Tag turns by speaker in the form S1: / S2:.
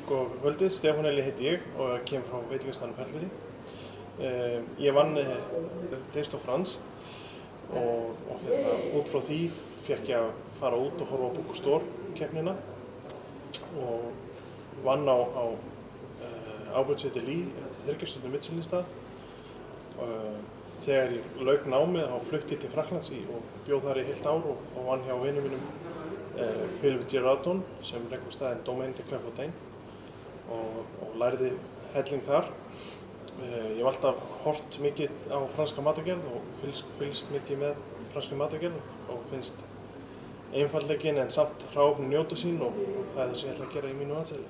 S1: Góða kvöldið, Stefán Eli heiti ég og kem frá veitingastaðnum Perlunni. Ég vann Taste of France og út frá því fékk ég að fara út og horfa á Book Store keppnina og vann á Auberge de Lis, 3 stjörnu Michelin-stað. Þegar ég lauk námið þá flutti ég til Frakklands og bjó þar í heilt ár og vann hjá vinum mínum Philippe Girardon sem rekur staðinn Domaine de Clairefontaine og lærði helling þar. Ég hef alltaf horft mikið á franska matargerð og fylgst mikið með franskri matargerð og finnst einfaldleikinn en samt hráefni njóta sín og það er það sem ég ætla að gera í mínu matseli.